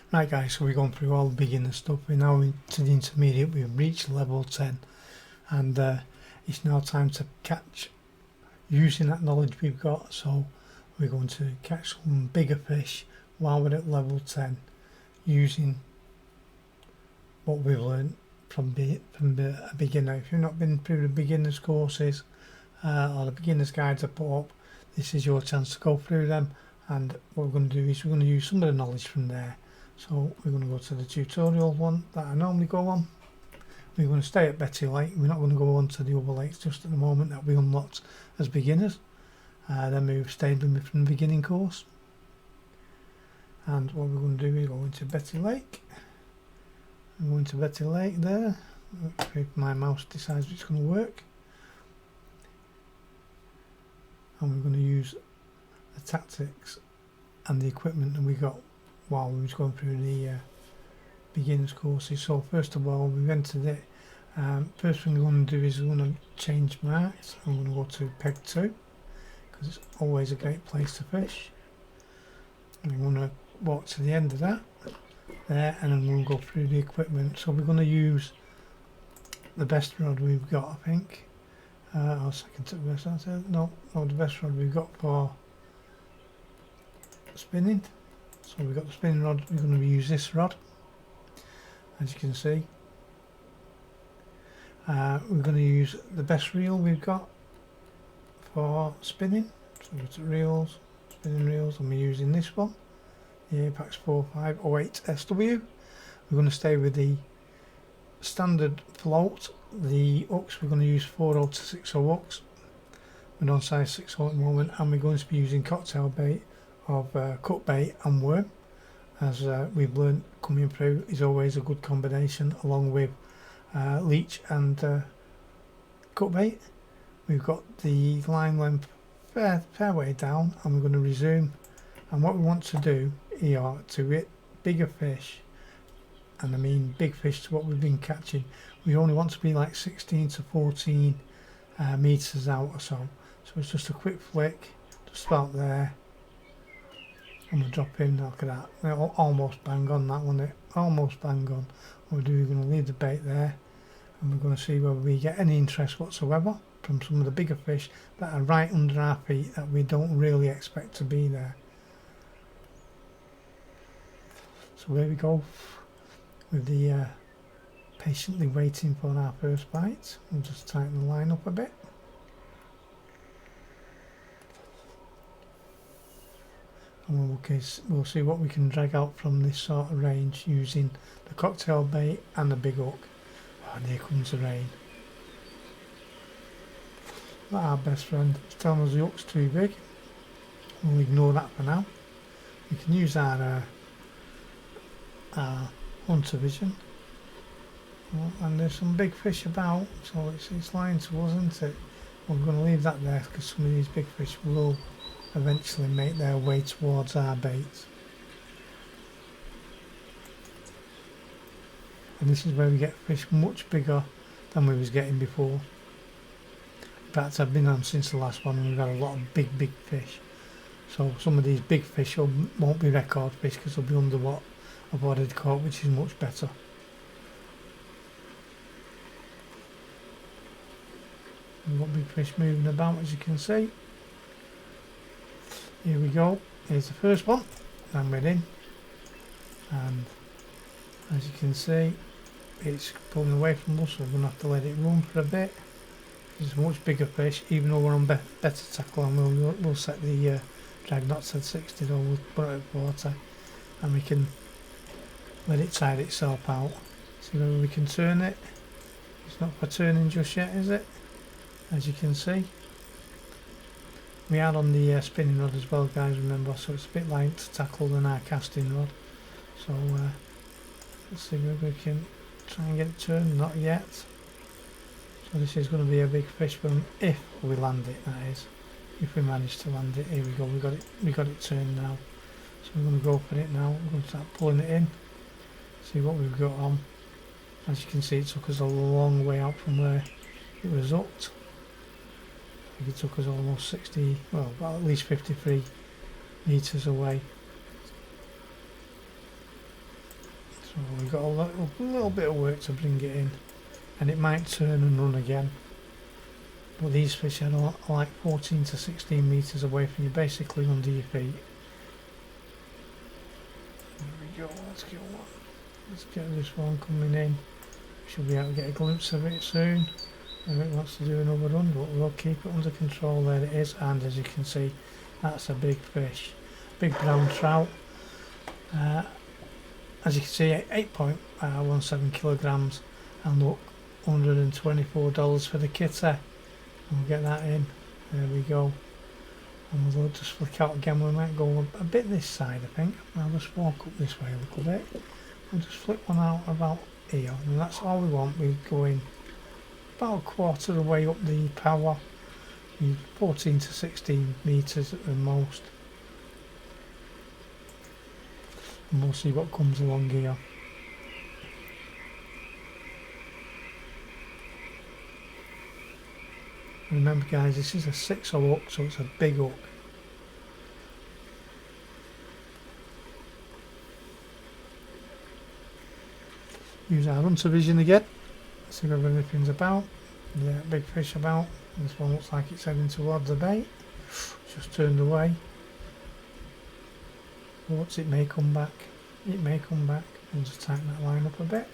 Right guys, so we've gone through all the beginner stuff, we're now into the intermediate, we've reached level 10 and it's now time to catch using that knowledge we've got. So we're going to catch some bigger fish while we're at level 10 using what we've learned from a beginner. If you've not been through the beginners courses or the beginners guides I put up, this is your chance to go through them, and what we're going to do is we're going to use some of the knowledge from there. So we're going to go to the tutorial one that I normally go on. We're going to stay at Betty Lake. We're not going to go on to the other lakes just at the moment that we unlocked as beginners. Then we've stayed with me from the beginning course. And what we're going to do is go into Betty Lake. I'm going to Betty Lake there. If my mouse decides it's going to work. And we're going to use the tactics and the equipment that we got while we was going through the beginners courses. So first of all, we've entered it. First thing we're going to do is we're going to change marks. I'm going to go to peg 2 because it's always a great place to fish. And I'm going to walk to the end of that there, and I'm going to go through the equipment. So we're going to use the best rod we've got, I think. Or second to the best. No, the best rod we've got for spinning. So we've got the spinning rod, we're going to use this rod, as you can see. We're going to use the best reel we've got for spinning. So we've got reels, spinning reels, and we're using this one, the Apex 4508 SW. We're going to stay with the standard float. The hooks, we're going to use 4/0 to 6/0 hooks. We're on size 6/0 at the moment, and we're going to be using cocktail bait of cut bait and worm, as we've learned coming through is always a good combination along with leech and cut bait. We've got the line length fair way down, and we're going to resume, and what we want to do here to hit bigger fish, and I mean big fish to what we've been catching, we only want to be like 16 to 14 meters out or so. So it's just a quick flick just about there, and we'll drop in. Look at that, they're almost bang on that one, almost bang on. What we're doing, we're going to leave the bait there, and we're going to see whether we get any interest whatsoever from some of the bigger fish that are right under our feet that we don't really expect to be there. So there we go, with the patiently waiting for our first bite. We'll just tighten the line up a bit. And we'll see what we can drag out from this sort of range using the cocktail bait and the big hook. Oh, and here comes the rain. Not our best friend, it's telling us the hook's too big. We'll ignore that for now. We can use our hunter vision. Oh, and there's some big fish about, so it's lying to us, isn't it? We're going to leave that there because some of these big fish will eventually make their way towards our bait. And this is where we get fish much bigger than we was getting before. In fact, I've been on since the last one and we've got a lot of big fish. So some of these big fish won't be record fish because they'll be under what I've already caught, which is much better. We've got big fish moving about, as you can see. Here we go, here's the first one, and we're in, and as you can see it's pulling away from us, so we're going to have to let it run for a bit. It's a much bigger fish, even though we're on better tackle, and we'll set the drag knots at 60, though we'll put it at 40, and we can let it tide itself out. See whether we can turn it. It's not for turning just yet, is it? As you can see. We are on the spinning rod as well, guys, remember, so it's a bit light to tackle than our casting rod. So let's see if we can try and get it turned. Not yet. So this is going to be a big fish when, if we land it, that is. If we manage to land it. Here we go, we got it turned now. So we're going to go for it now. We're going to start pulling it in. See what we've got on. As you can see, it took us a long way out from where it was hooked. It took us almost 60, well, about at least 53 meters away. So we've got a little bit of work to bring it in, and it might turn and run again. But these fish are like 14 to 16 metres away from you, basically under your feet. There we go, let's get this one coming in. Should be able to get a glimpse of it soon. If it wants to do another run, but we'll keep it under control. There it is, and as you can see, that's a big fish, big brown trout. As you can see, 8.17 kilograms, and look, $124 for the kitter. We'll get that in. There we go. And we'll just flick out again. We might go a bit this side, I think. I'll just walk up this way a little bit. We'll just flick one out about here, and that's all we want. We're going about a quarter of the way up the power, 14 to 16 metres at the most, and we'll see what comes along here. Remember guys, this is a 6-0 hook, so it's a big hook. Use our hunter vision again, see whether anything's about. Yeah, big fish about. This one looks like it's heading towards the bait. Just turned away. But it may come back. It may come back. We'll just tighten that line up a bit.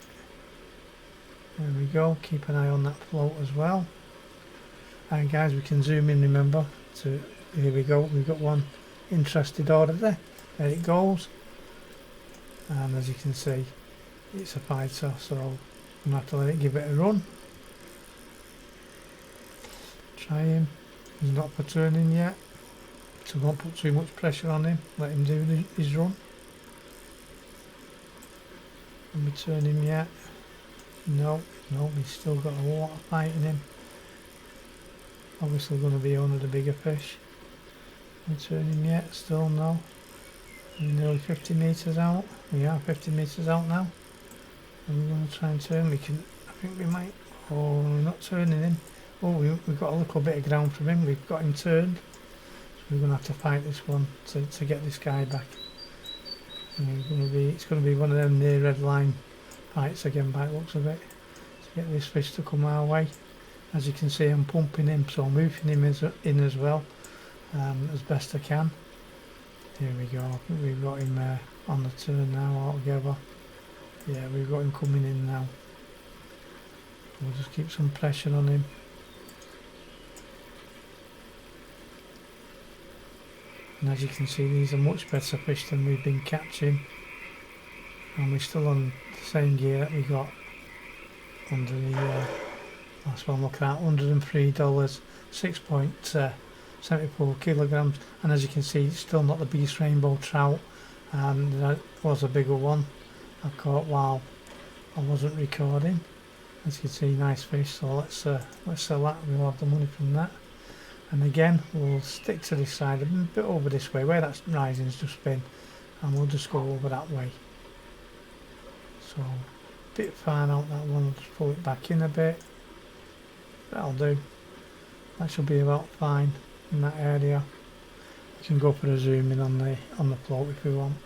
There we go. Keep an eye on that float as well. And guys, we can zoom in, remember, to here we go. We've got one interested order there. There it goes. And as you can see, it's a fighter, so I'm gonna have to let it give it a run. Try him. He's not for turning yet, so don't put too much pressure on him. Let him do his run. Let me turn him yet. No, he's still got a lot of fight in him. Obviously going to be one of the bigger fish. Let me turn him yet. Still no. We're nearly 50 metres out. We are 50 metres out now. And we're going to try and turn. I think we might. Oh, we're not turning him. Oh, we've got a little bit of ground from him. We've got him turned. So we're going to have to fight this one to get this guy back. And it's going to be one of them near red line fights again by the looks of it. To get this fish to come our way. As you can see, I'm pumping him, so I'm moving him in as well, as best I can. Here we go. I think we've got him on the turn now altogether. Yeah, we've got him coming in now. We'll just keep some pressure on him. And as you can see, these are much better fish than we've been catching. And we're still on the same gear that we got under the last one. Looking at $103, 6.74 kilograms. And as you can see, it's still not the biggest rainbow trout. And there was a bigger one I caught while I wasn't recording. As you can see, nice fish. So let's sell that. We'll have the money from that. And again, we'll stick to this side a bit over this way where that rising's just been, and we'll just go over that way. So a bit far out that one. We'll just pull it back in a bit. That'll do. That should be about fine in that area. We can go for a zoom in on the float if we want.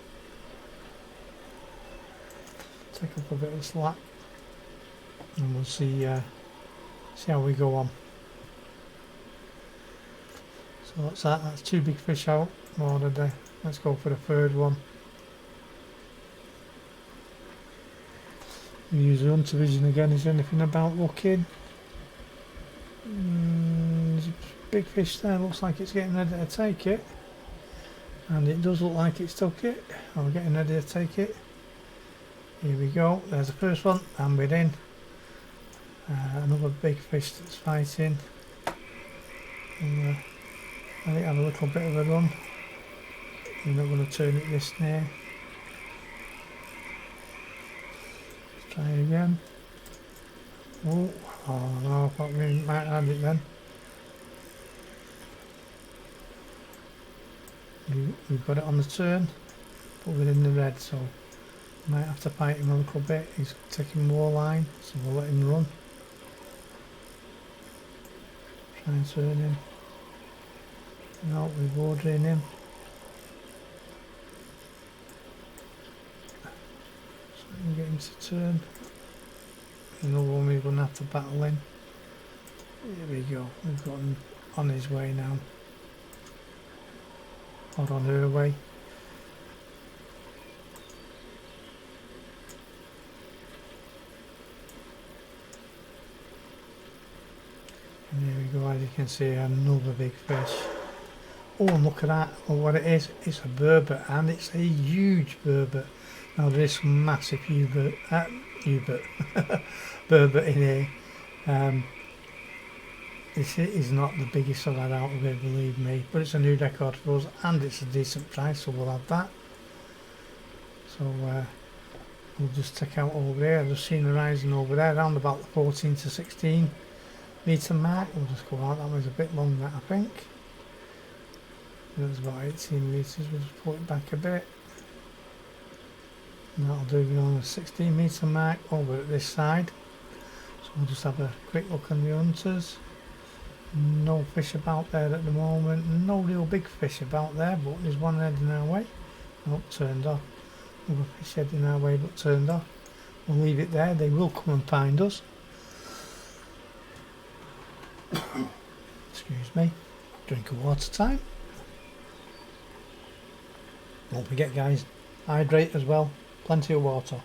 Take up a bit of slack, and we'll see how we go on. So that's that. That's two big fish out already. Let's go for the third one. We use the hunter vision again. Is there anything about looking? There's a big fish there. Looks like it's getting ready to take it, and it does look like it's took it. Or getting ready to take it. Here we go. There's the first one, and we're in. Another big fish that's fighting. And, I think have a little bit of a run. We're not going to turn it this near. Let's try again. Oh no, I thought we might have it then. We've got it on the turn, but we're in the red, so we might have to fight him a little bit. He's taking more line, so we'll let him run. Try and turn him. No, we're bordering him. So we're getting to turn. Another one we're going to have to battle in. Here we go. We've got him on his way now. Or on her way. And here we go, as you can see, another big fish. Oh, and look at that. Well, what it is, it's a burbot, and it's a huge burbot. Now there is some massive burbot in here. This is not the biggest I've had out of it, believe me, but it's a new record for us, and it's a decent price, so we'll have that. So we'll just check out over there. I've just seen the rising over there, around about the 14 to 16 metre mark. We'll just go out. That was a bit long, that I think. It was about 18 metres. We'll just pull it back a bit. And that'll do me on the 16 metre mark over at this side. So we'll just have a quick look on the hunters. No fish about there at the moment. No real big fish about there, but there's one heading our way. Oh, turned off. Another fish heading our way, but turned off. We'll leave it there. They will come and find us. Excuse me. Drink of water time. Don't forget, guys, hydrate as well. Plenty of water.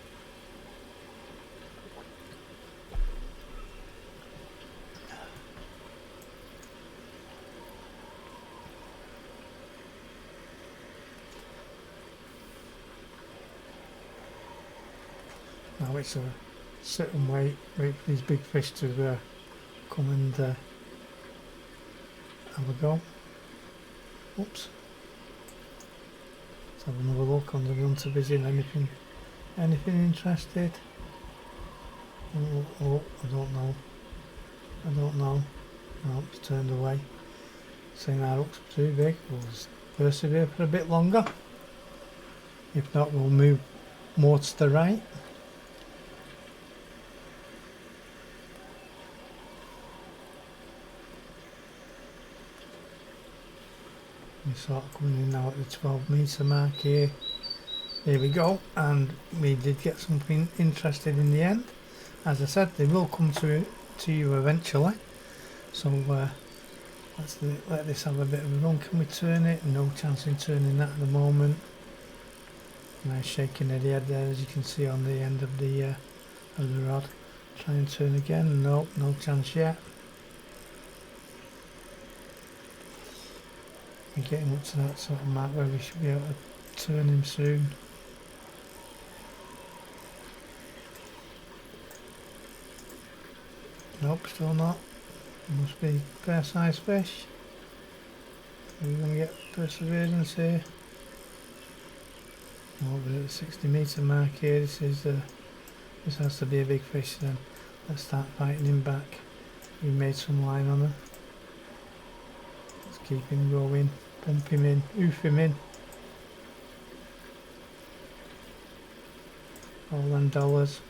Now it's a sit and wait for these big fish to come and have a go. Oops. Let's have another look on the hunter vision. Anything interested? Oh, I don't know. No, it's turned away. Saying that looks too big. We'll just persevere for a bit longer. If not, we'll move more to the right. We sort of coming in now at the 12 metre mark here. There we go, and we did get something interested in the end. As I said, they will come to you eventually. So let's let this have a bit of a run. Can we turn it? No chance in turning that at the moment. Nice shaking of the head there, as you can see on the end of the rod. Try and turn again. No chance yet. We're getting up to that sort of mark where we should be able to turn him soon. Nope, still not. Must be fair sized fish. We're going to get perseverance here. Oh, we're at the 60 metre mark here. This has to be a big fish then. Let's start fighting him back. We made some line on her. Let's keep him going. Pump him in. Oof him in. All them dollars.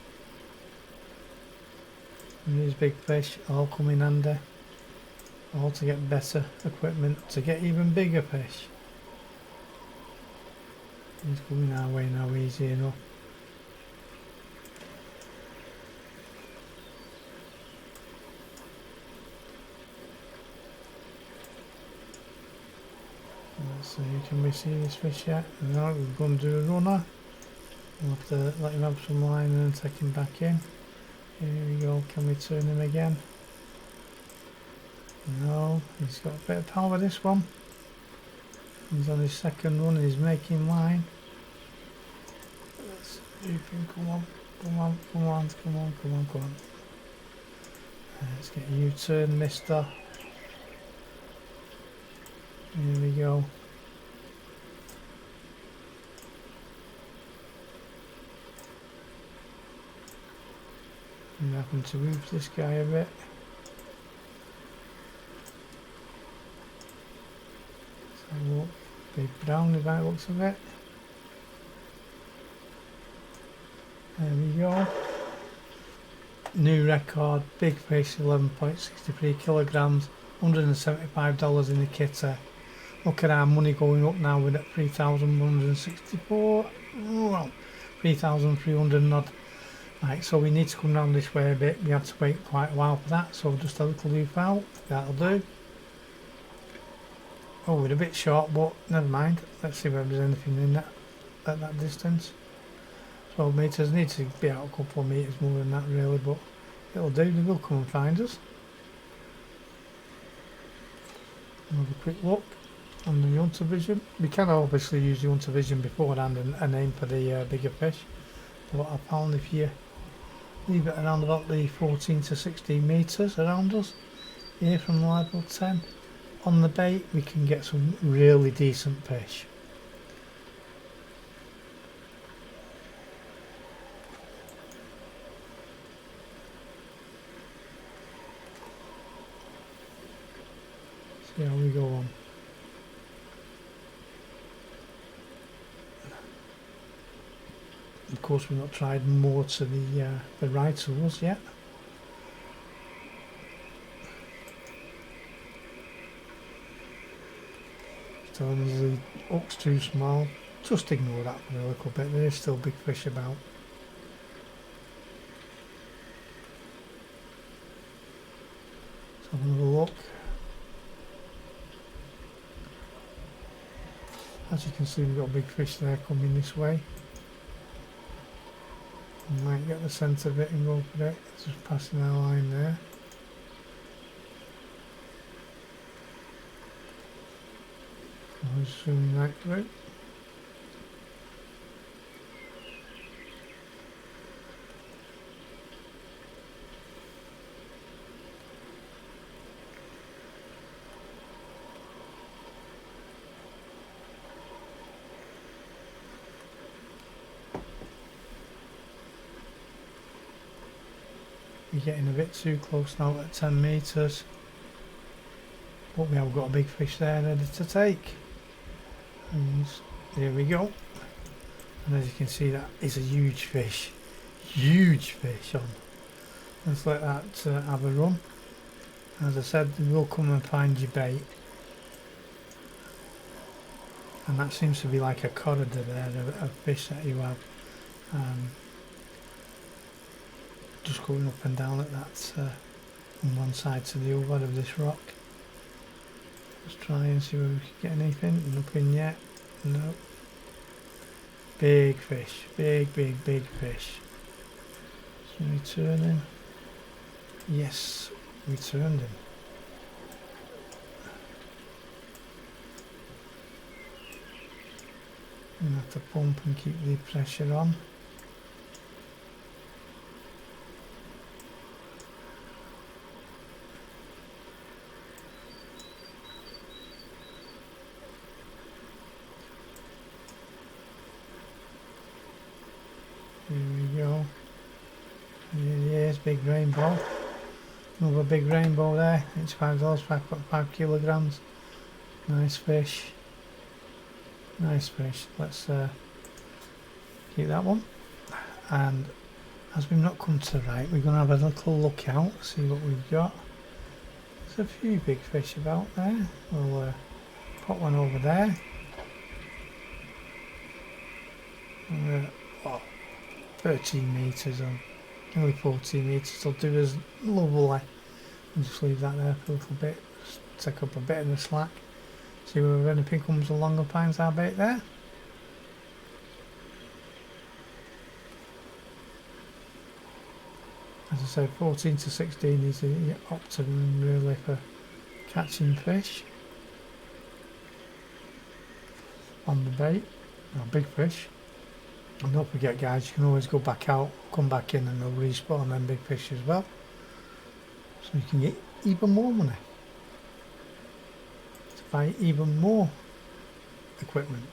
And these big fish all come in handy. All to get better equipment, to get even bigger fish. He's coming our way now, easy enough. Let's see, can we see this fish yet? No, we're going to do a runner. We'll have to let him have some line and then take him back in. Here we go, can we turn him again? No, he's got a bit of power, this one. He's on his second run and he's making line. Let's see if he can come on. Let's get a U-turn, mister. Here we go. I'm having to move this guy a bit. So look, big brown by the looks of it. There we go. New record, big fish, 11.63 kilograms, $175 in the kitter. Look at our money going up now. We're at 3,164. Well, 3,300 odd Right, so we need to come round this way a bit. We have to wait quite a while for that, so just a little loop out, that'll do. Oh, we're a bit short, but never mind. Let's see whether there's anything in that at that distance. 12 metres, need to be out a couple of metres more than that really, but it'll do, they will come and find us. Another quick look on the hunter vision. We can obviously use the hunter vision beforehand and aim for the bigger fish. But I found if you leave it around about the 14 to 16 metres around us, here from level 10, on the bait we can get some really decent fish. See how we go on. Of course we've not tried more to the right of us yet. So the hook's too small, just ignore that for a little bit, there is still big fish about. Let's have another look. As you can see we've got big fish there coming this way. We might get the centre of it and go for it, it's just passing our line there. I'll zoom right through. We're getting a bit too close now at 10 metres, but we have got a big fish there ready to take. And there we go, and as you can see that is a huge fish on. Let's let that have a run. As I said, they will come and find your bait, and that seems to be like a corridor there of fish that you have, just going up and down at that from one side to the other of this rock. Let's try and see whether we can get anything. Nothing yet. No. Big fish. Big fish. So we turn him. Yes, we turned him. I'm going to have to pump and keep the pressure on. Here we go. Here's big rainbow. Another big rainbow there. It's $5, 5.5 kilograms. Nice fish. Nice fish. Let's keep that one. And as we've not come to the right, we're going to have a little look out, see what we've got. There's a few big fish about there. We'll put one over there. And, 13 metres on, nearly 14 metres will do us lovely. We'll just leave that there for a little bit, just take up a bit of the slack, see whether anything comes along and finds our bait there. As I said, 14 to 16 is the optimum really for catching fish on the bait, big fish. And don't forget guys, you can always go back out, come back in and they'll respawn them big fish as well. So you can get even more money to buy even more equipment.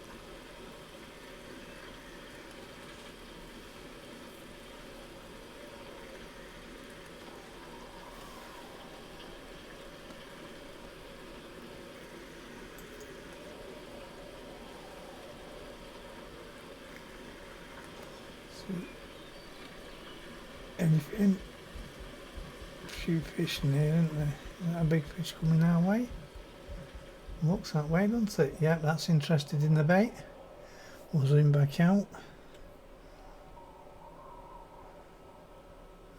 Anything? A few fish in here, isn't there? Is that a big fish coming our way? Looks that way, doesn't it? Yeah, that's interested in the bait. We'll zoom back out.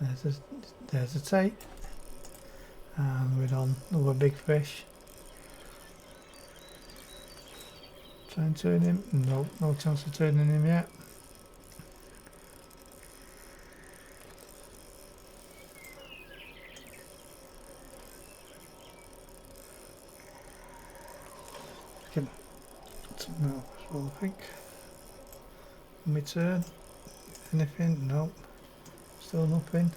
There's the tape. And we're on another big fish. Try and turn him. Nope, no chance of turning him yet. Can something else as well, I think. Let me turn. Anything? Nope. Still nothing.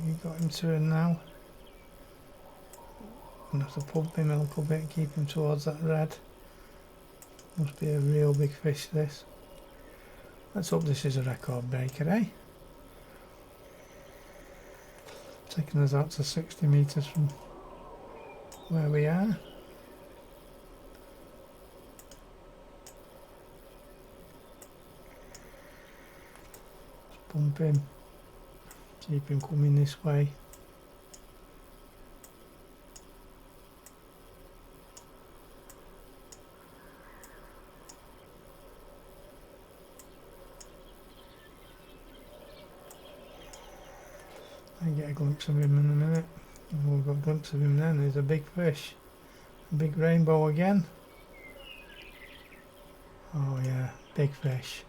You got him turned now. I'm gonna have to pump him a little bit and keep him towards that red. Must be a real big fish, this. Let's hope this is a record breaker, eh? Taking us out to 60 metres from where we are. Just pump him. Keep him coming this way. I get a glimpse of him in a minute. We've got a glimpse of him then. There's a big fish. A big rainbow again. Oh yeah, big fish.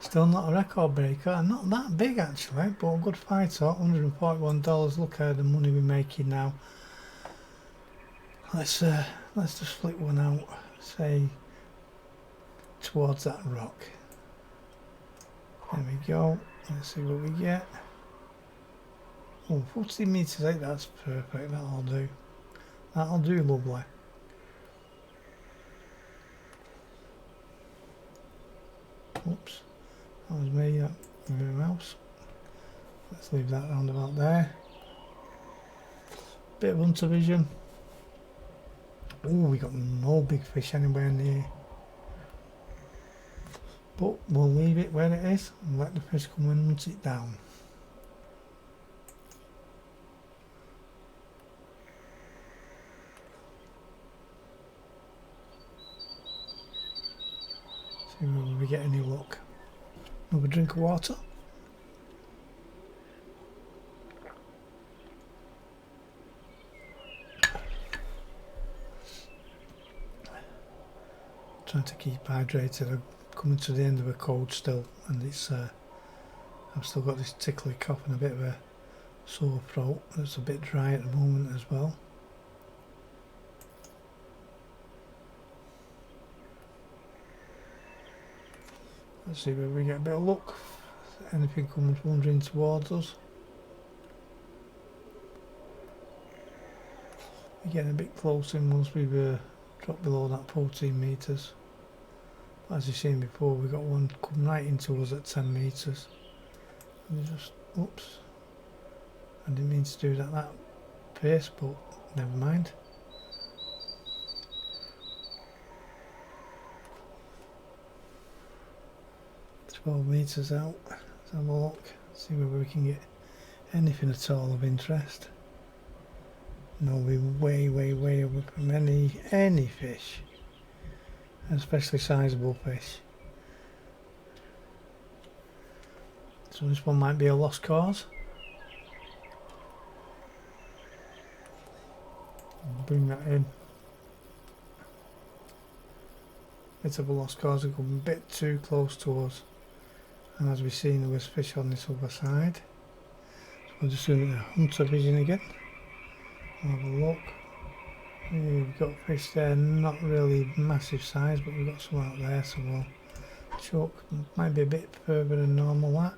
Still not a record breaker. Not that big actually, but a good fighter. $141. Look at the money we're making now. Let's just flick one out. Say towards that rock. There we go. Let's see what we get. Oh, 40 metres out, that's perfect, that'll do. That'll do, lovely. Oops, that was me, that was my mouse. Let's leave that round about there. Bit of hunter vision. Oh, we got no big fish anywhere near. But we'll leave it where it is and let the fish come and hunt it down. See whether we get any luck. Another drink of water. Trying to keep hydrated. I'm coming to the end of a cold still, and it's I've still got this tickly cough and a bit of a sore throat. It's a bit dry at the moment as well. Let's see where we get a bit of luck. Anything comes wandering towards us. We're getting a bit close in once we've dropped below that 14 metres. But as you've seen before, we got one come right into us at 10 metres. And just, oops. I didn't mean to do that pace, but never mind. 12 metres out. Let's have a look, see whether we can get anything at all of interest. No, we're way away from any fish, especially sizable fish. So this one might be a lost cause. Bring that in. Bit of a lost cause, it come a bit too close to us. And as we've seen, there was fish on this other side. So we'll just do the hunter vision again. Have a look. We've got fish there, not really massive size, but we've got some out there, so we'll chuck. Might be a bit further than normal, that.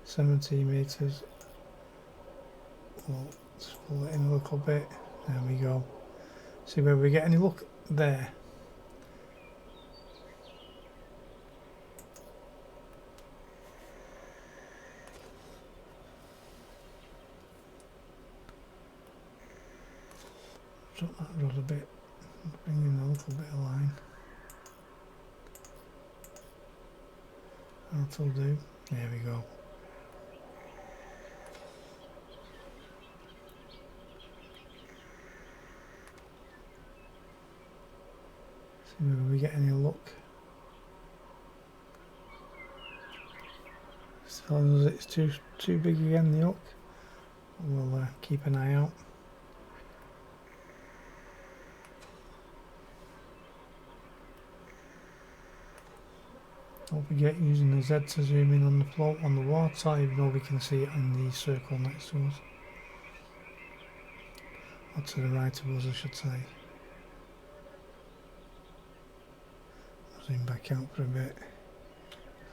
17 metres. We'll pull it in a little bit. There we go. See whether we get any luck there. Drop that rod a bit, bring in a little bit of line. That'll do. There we go. See whether we get any luck. telling us it's too big again, the hook. We'll keep an eye out. Don't forget using the Z to zoom in on the float on the water, even though we can see it in the circle next to us. Or to the right of us, I should say. Zoom back out for a bit.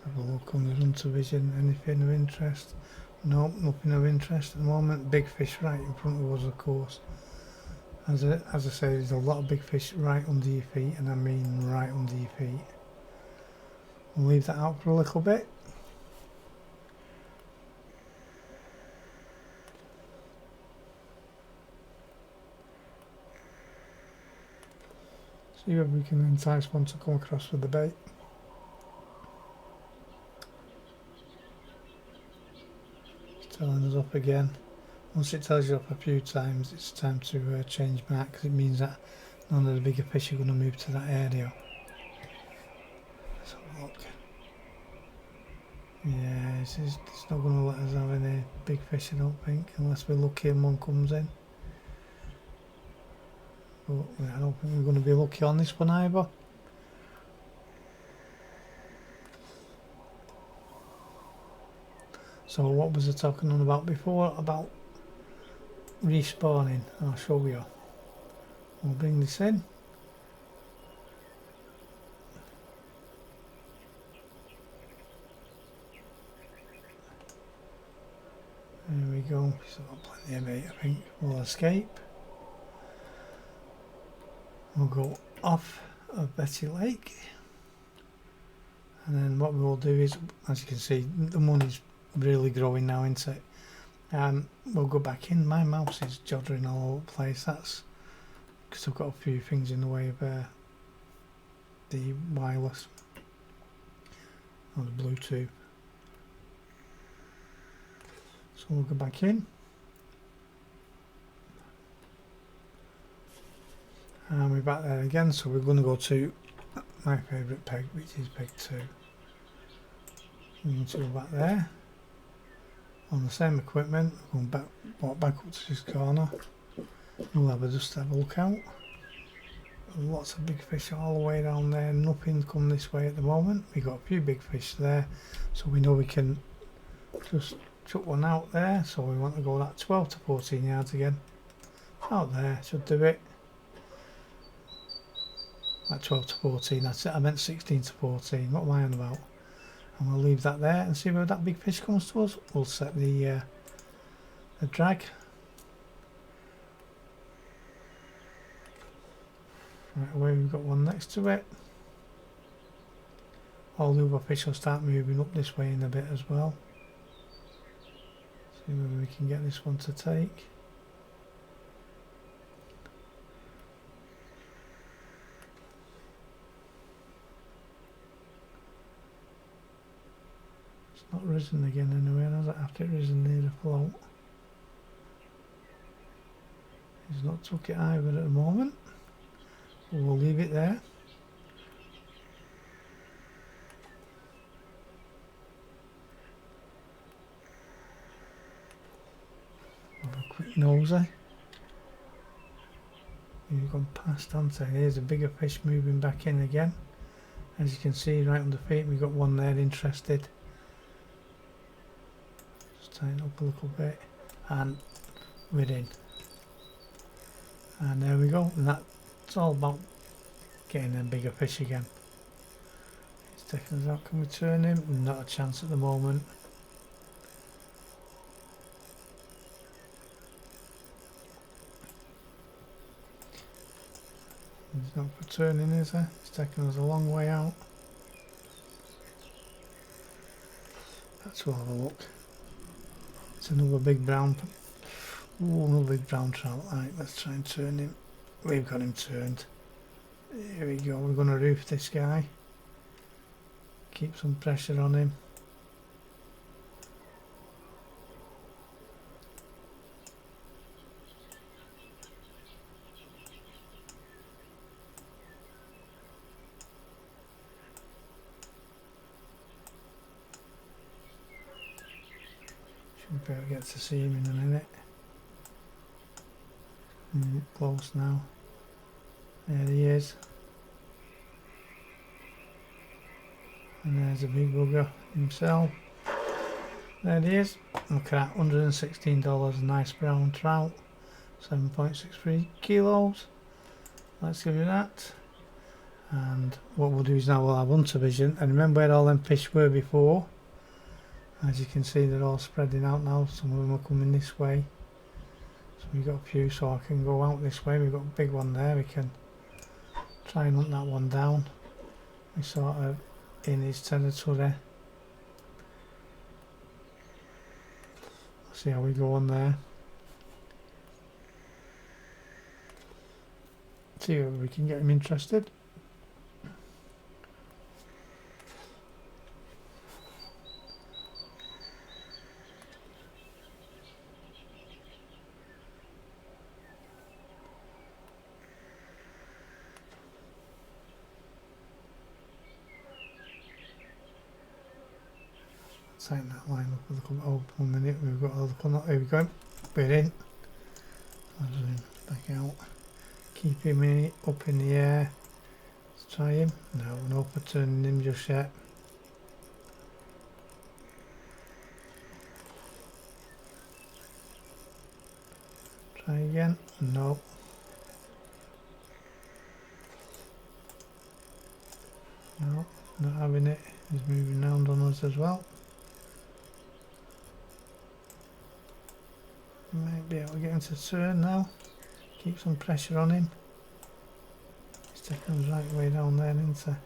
Have a look on the hunter vision. Anything of interest? Nope, nothing of interest at the moment. Big fish right in front of us, of course. As I say, there's a lot of big fish right under your feet, and I mean right under your feet. We'll leave that out for a little bit. See if we can entice one to come across with the bait. It's telling us up again. Once it tells you up a few times, it's time to change back, because it means that none of the bigger fish are going to move to that area. Let's have a look. Yeah, it's not going to let us have any big fish, I don't think, unless we're lucky and one comes in. But I don't think we're going to be lucky on this one either. So what was I talking on about before? About respawning. I'll show you. We'll bring this in. There we go. Still got plenty of bait, I think. We'll escape. We'll go off of Betty Lake. And then what we'll do is, as you can see, the money's really growing now, isn't it? We'll go back in. My mouse is joddering all over the place. That's because I've got a few things in the way of the wireless or the Bluetooth. So we'll go back in. And we're back there again, so we're going to go to my favourite peg, which is peg 2. We're going to go back there on the same equipment. We're going walk back up to this corner. We'll just have a look out. Lots of big fish all the way down there. Nothing come this way at the moment. We've got a few big fish there, so we know we can just chuck one out there. So we want to go that 12 to 14 yards again. Out there, should do it. Like 12 to 14, that's it. I meant 16 to 14. What am I on about? And we'll leave that there and see where that big fish comes to us. We'll set the drag. Right away, we've got one next to it. All the other fish will start moving up this way in a bit as well. See whether we can get this one to take. Not risen again anywhere, has it? After it risen near the float. He's not took it either at the moment. But we'll leave it there. Have a quick nosy. He's gone past, hasn't he? Here's a bigger fish moving back in again. As you can see, right under feet, we've got one there interested. Tighten up a little bit, and we're in. And there we go. And that's all about getting them bigger fish again. It's taking us out. Can we turn him? Not a chance at the moment. He's not for turning, is he? It's taking us a long way out. Let's have a look. It's another big brown. Ooh, another big brown trout. Right, let's try and turn him. We've got him turned. Here we go. We're going to roof this guy. Keep some pressure on him. Should be able to get to see him in a minute. Close now. There he is. And there's a big bugger himself. There he is. Look at that, $116, a nice brown trout. 7.63 kilos. Let's give you that. And what we'll do is now we'll have hunter vision. And remember where all them fish were before. As you can see, they're all spreading out now. Some of them are coming this way. So we've got a few, so I can go out this way. We've got a big one there. We can try and hunt that one down. We're sort of in his territory. See how we go on there. See if we can get him interested. Tighten that line up a little bit. Oh, 1 minute, we've got a little knot. There we go. We're in. Back out. Keep him up in the air. Let's try him. No for turning him just yet. Try again. No. No, not having it. He's moving round on us as well. Might be able to get him to turn now. Keep some pressure on him. He's taking us right way down there, isn't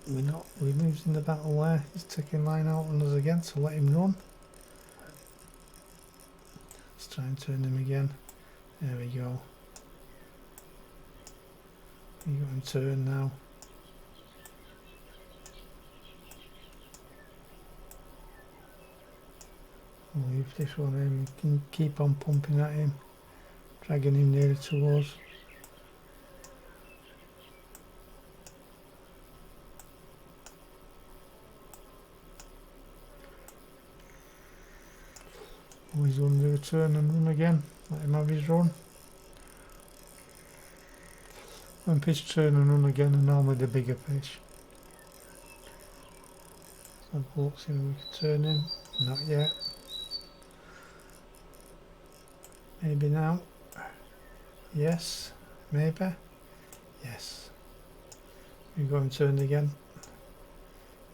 he? We're losing the battle there. He's taking line out on us again, so let him run. Let's try and turn him again. There we go. You got him turned now. We'll leave this one in. We can keep on pumping at him, dragging him nearer to us. Oh, he's going to do a turn and run again. Let him have his run. When fish turn and run again are normally the bigger fish. So let's see if we can turn him. Not yet. Maybe now. Yes. Maybe. Yes. We've got him turned again.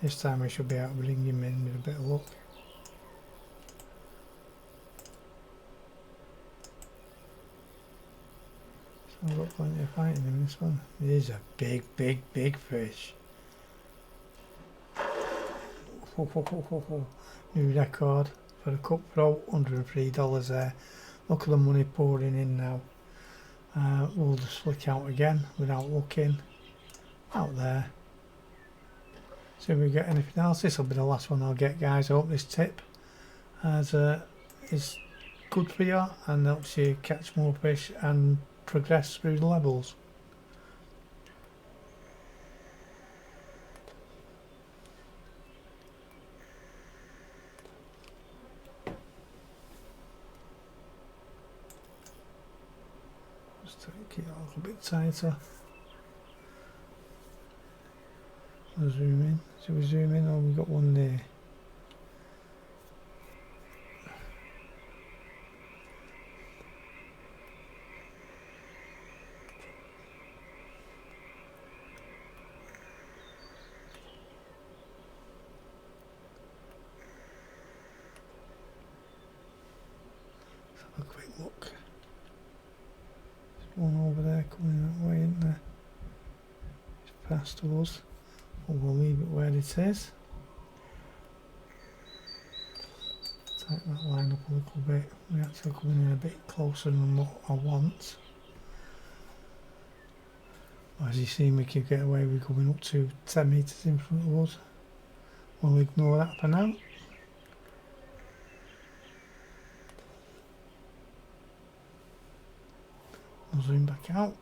This time we should be able to bring him in with a bit of luck. So I've got plenty of fighting in this one. He's a big fish. New record for a cutthroat, $103 there. Look at the money pouring in now. We'll just flick out again without looking. Out there. See if we get anything else. This will be the last one I'll get, guys. I hope this tip is good for you and helps you catch more fish and progress through the levels. Just keep it a little bit tighter. I'll zoom in. Should we zoom in? Oh, we've got one there. Let's have a quick look. There's one over there coming that way, isn't there? It's past us. We'll leave it where it is. Tighten that line up a little bit. We're actually coming in a bit closer than what I want. As you see, we could get away with coming up to 10 metres in front of us. We'll ignore that for now. We'll zoom back out.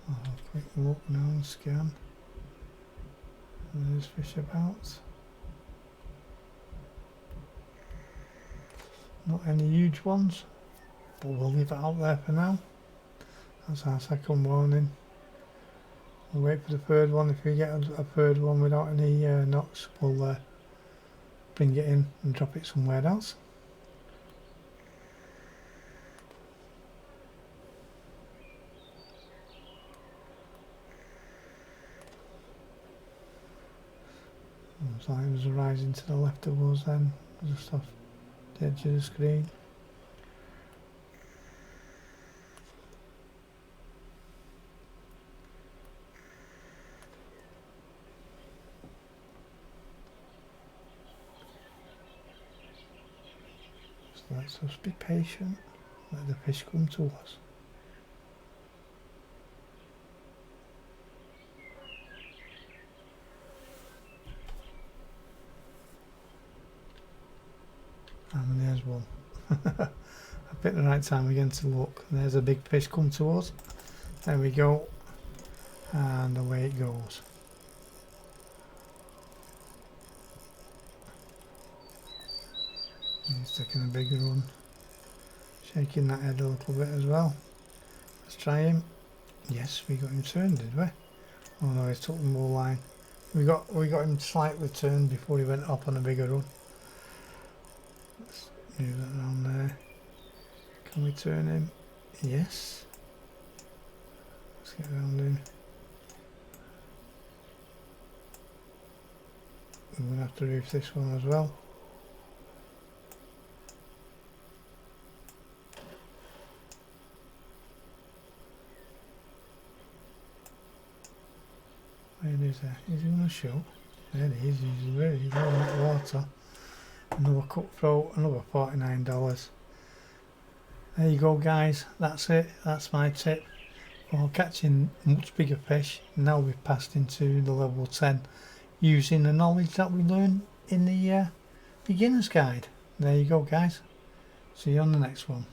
I'll have a quick look now and scan. There's fish about. Not any huge ones, but we'll leave it out there for now. That's our second warning. We'll wait for the third one. If we get a third one without any knocks, we'll bring it in and drop it somewhere else. Looks like it was rising to the left of us then, just off the edge of the screen. So let's just be patient, let the fish come to us. And there's one. I picked the right time again to look. There's a big fish come to us. There we go. And away it goes. He's taking a big run. Shaking that head a little bit as well. Let's try him. Yes, we got him turned, did we? Oh no, he took the more line. We got him slightly turned before he went up on a bigger run. Let's move that around there. Can we turn him? Yes. Let's get around him. We're going to have to reef this one as well. Where is he? Is he going to show? There he is. He's really low in that water. Another cutthroat, another $49. There you go, guys. That's it. That's my tip for catching much bigger fish. Now we've passed into the level 10 using the knowledge that we learned in the beginner's guide. There you go, guys. See you on the next one.